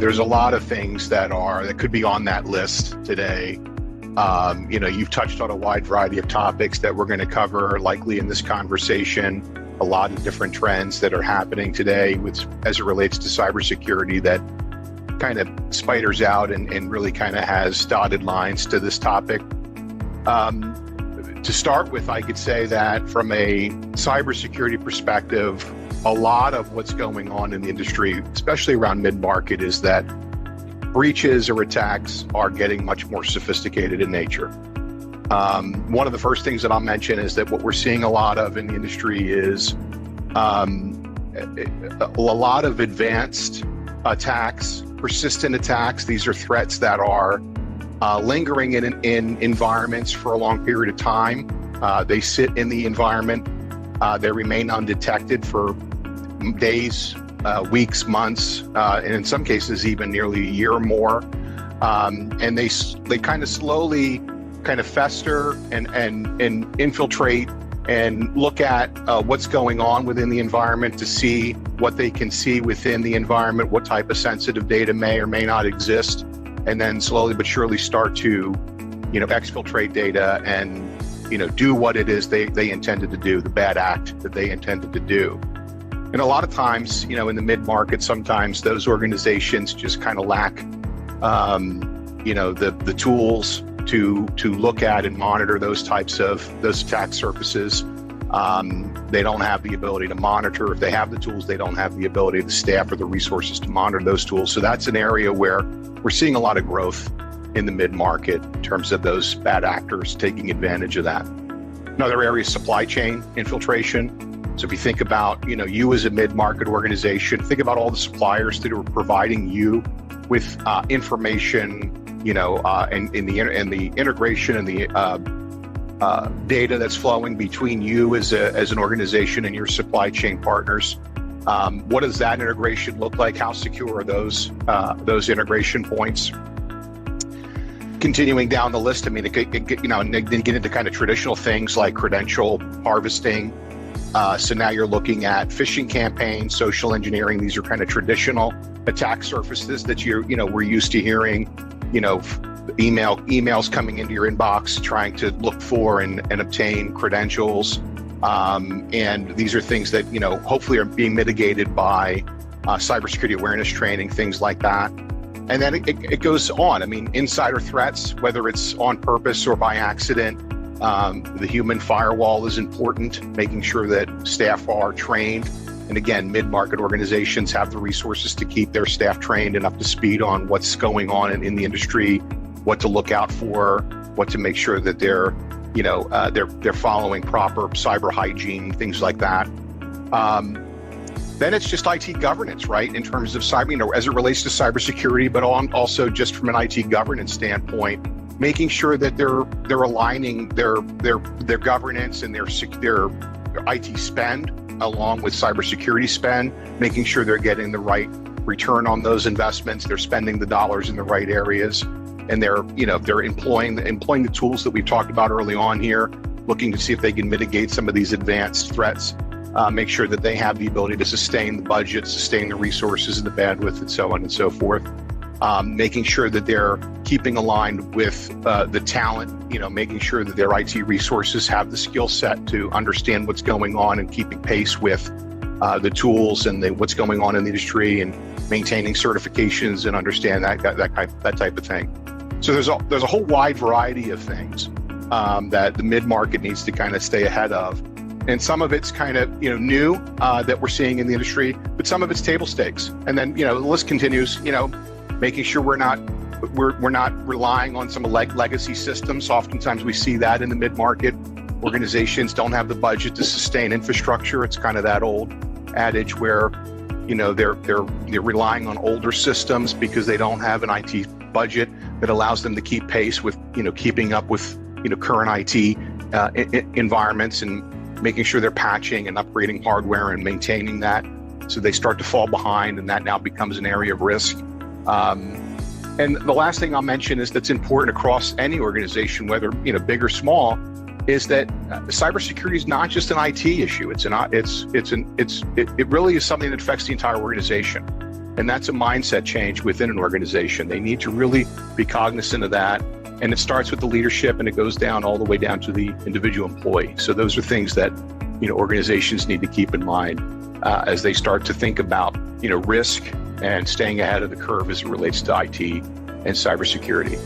there's a lot of things that could be on that list today. You've touched on a wide variety of topics that we're going to cover likely in this conversation. A lot of different trends that are happening today as it relates to cybersecurity that kind of spiders out and really kind of has dotted lines to this topic. To start with, I could say that from a cybersecurity perspective, a lot of what's going on in the industry, especially around mid-market, is that breaches or attacks are getting much more sophisticated in nature. One of the first things that I'll mention is that what we're seeing a lot of in the industry is a lot of advanced attacks, persistent attacks. These are threats that are lingering in environments for a long period of time. They sit in the environment. They remain undetected for days, weeks, months, and in some cases even nearly a year or more. And they kind of slowly kind of fester and infiltrate and look at what's going on within the environment to see what they can see within the environment, what type of sensitive data may or may not exist, and then slowly but surely start to, exfiltrate data and, do what it is they intended to do, the bad act that they intended to do. And a lot of times, in the mid-market, sometimes those organizations just kind of lack, the tools to look at and monitor those attack surfaces. They don't have the ability to monitor. If they have the tools, they don't have the ability, the staff or the resources to monitor those tools. So that's an area where we're seeing a lot of growth in the mid-market in terms of those bad actors taking advantage of that. Another area is supply chain infiltration. So if you think about, you as a mid-market organization, think about all the suppliers that are providing you with information, and the integration and the data that's flowing between you as an organization and your supply chain partners. What does that integration look like? How secure are those integration points? Continuing down the list, and then get into kind of traditional things like credential harvesting. So now you're looking at phishing campaigns, social engineering. These are kind of traditional attack surfaces that we're used to hearing. Emails coming into your inbox, trying to look for and obtain credentials. And these are things that, hopefully are being mitigated by cybersecurity awareness training, things like that. And then it goes on. Insider threats, whether it's on purpose or by accident, the human firewall is important, making sure that staff are trained. And again, mid-market organizations have the resources to keep their staff trained and up to speed on what's going on in the industry, what to look out for, what to make sure that they're following proper cyber hygiene, things like that. Then it's just IT governance, right? In terms of cyber, as it relates to cybersecurity, but also just from an IT governance standpoint, making sure that they're aligning their governance and their IT spend along with cybersecurity spend, making sure they're getting the right return on those investments, they're spending the dollars in the right areas, and they're employing the tools that we've talked about early on here, looking to see if they can mitigate some of these advanced threats, make sure that they have the ability to sustain the budget, sustain the resources and the bandwidth, and so on and so forth. Making sure that they're keeping aligned with the talent, making sure that their IT resources have the skill set to understand what's going on and keeping pace with the tools and what's going on in the industry, and maintaining certifications and understand that type of thing. So there's a whole wide variety of things that the mid-market needs to kind of stay ahead of. And some of it's kind of new that we're seeing in the industry, but some of it's table stakes. And then the list continues. Making sure we're not relying on some legacy systems. Oftentimes we see that in the mid-market. Organizations don't have the budget to sustain infrastructure. It's kind of that old adage where they're relying on older systems because they don't have an IT budget that allows them to keep pace with keeping up with current IT environments, and making sure they're patching and upgrading hardware and maintaining that. So they start to fall behind, and that now becomes an area of risk. And the last thing I'll mention is that's important across any organization, whether big or small, is that cybersecurity is not just an IT issue. It really is something that affects the entire organization. And that's a mindset change within an organization. They need to really be cognizant of that. And it starts with the leadership and it goes down all the way down to the individual employee. So those are things that, organizations need to keep in mind as they start to think about, risk and staying ahead of the curve as it relates to IT and cybersecurity.